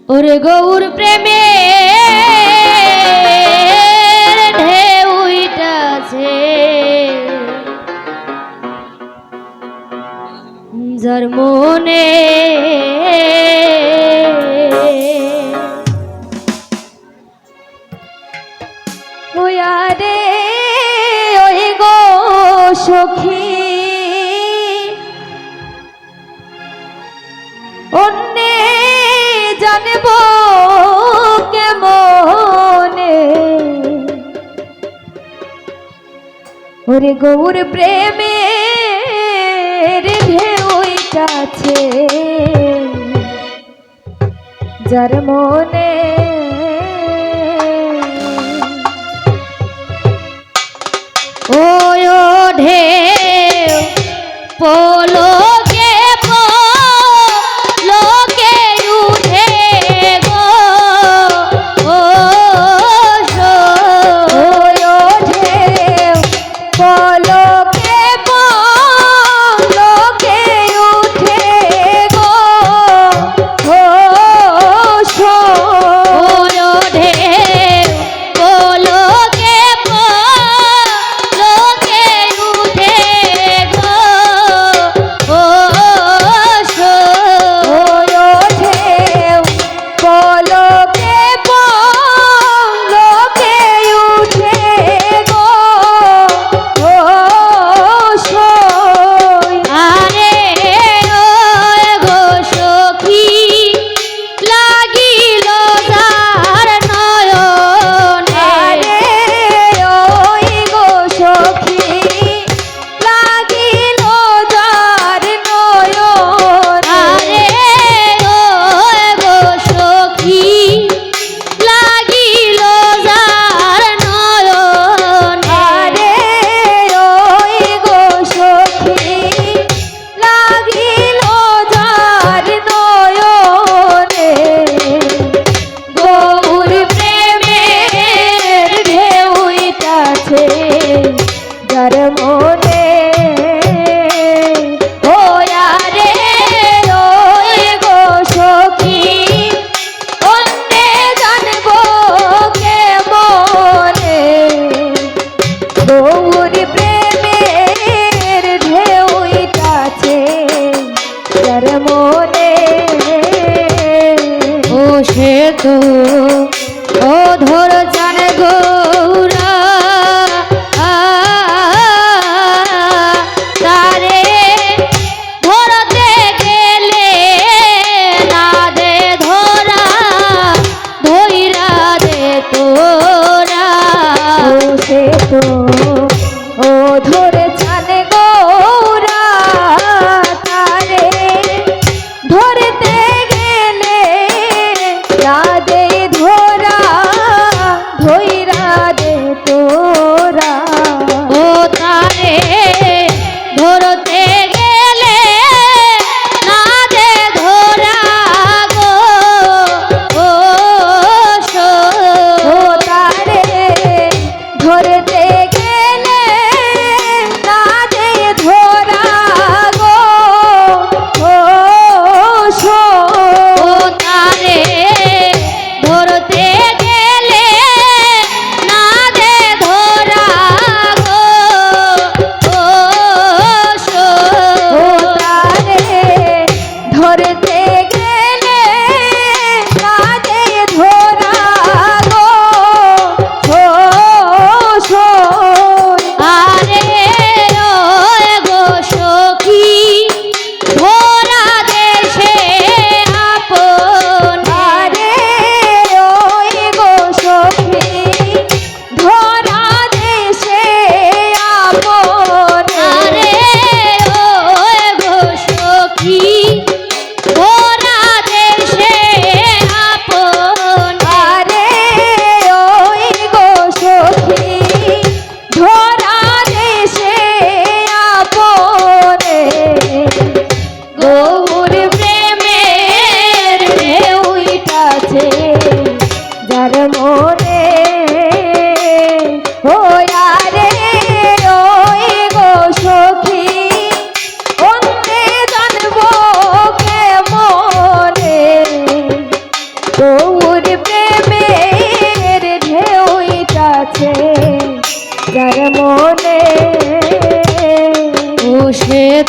ওরে গৌর প্রেমে ঢেউইটাছে যার মনে ওয়ারে ওই গো সখী অন্যে জানব কেমনে ওরে গৌর প্রেমের ঢেউইটাছে যার মনে ওই ঢেউ পলকে পলকে উঠে গো ও ঢেউ পলকে পলকে উঠে গো ও ঢেউ পলকে পলকে উঠে গো ও ঢেউ পলকে পলকে উঠে গো ও আরে ও গো সখী লাগিল যার নয়নে ওই গো সখী লাগিল যার নয়নে আরে ও গো সখী লাগিল যার নয়নে আরে ওই গো সখী লাগিল যার নয়নে গৌর প্রেমের ঢেউইটাছে যার মনে ও আরে ওই গো সখী অন্যে জানব কেমনে গৌর প্রেমের ঢেউইটাছে যার মনে ও সে তো ও ধর জান গৌরা তারে ধরতে গেলে না দে ধরা ধইরা দে তোরা ও সে তো ও ধরে জানে গৌরা তারে ধরতে গেলে না দে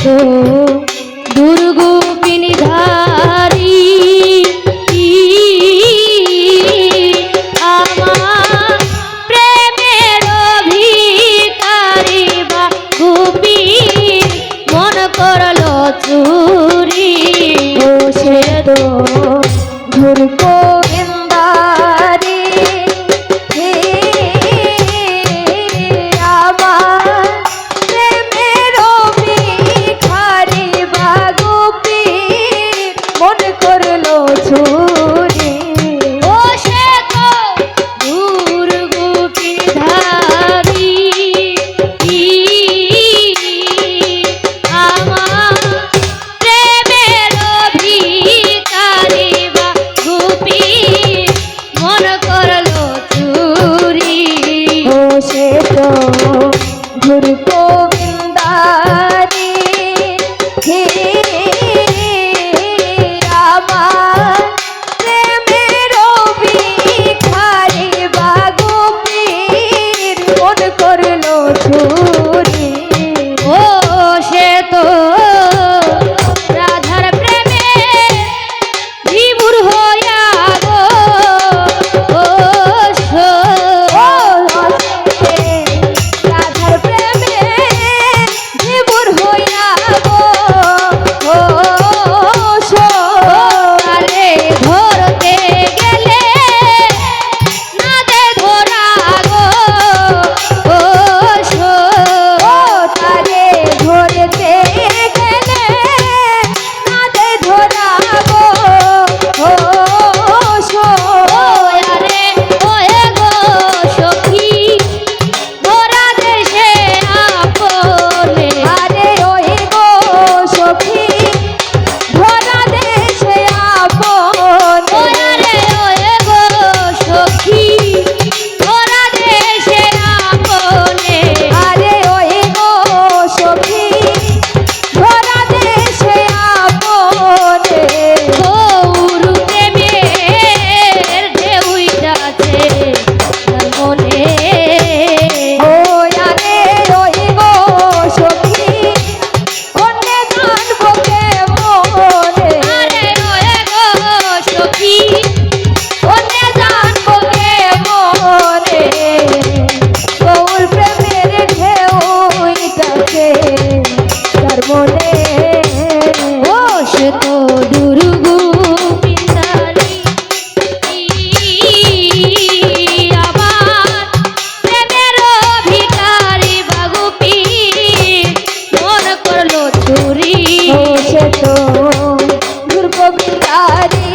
তো দুর্গুপিনী ধারী আমার প্রেমের ভিখারি বা গোপী মন করলো চুরি ও সে তো ঘুর গোবিন্দারি হে আমার প্রেমের ভিখারি বা গোপী মন করলো চুরি ও সে তো দুর্গুপিনী ধারী আমার প্রেমের ভিখারি বা গোপী মন করলো চুরি ও সে তো ঘুর গোবিন্দারি হে আমার প্রেমের ভিখারি বা গোপীর মন করলো চুরি ও সে তো রাধার প্রেমে বিমূঢ় হইয়া গো ও সো ও হসে রাধার প্রেমে বিমূঢ় হইয়া গো ও সো আরে ধরতে গেলে না দে ধরা গো ও সো ও তারে ধরতে গেলে নাদে ধরা গো ও সো ও আরে ওয়ে গো সখী ধরা দেশে আপনে আরে ওই গো সখী ধরা দেশে আপনে ওরে ওয়ে গো সখী ধরা দেশে আপনে আরে ওই গো সখী ধরা দেশে আপনে গৌর প্রেমের ঢেউই যাচ্ছে তার মনে ও আরে ওই গো সখী অন্যে জানবো কেমনে আরে ওয়ে গো সখী অন্যে জানবো কেমনে গৌর প্রেমের ঢেউইটাকে তার মনে ও সে তো দুর্গু পিন্দারি আমার প্রেমের ভিখারি বাগুপি মন করলো চুরি ও সে তো ঘুর গোবিন্দারি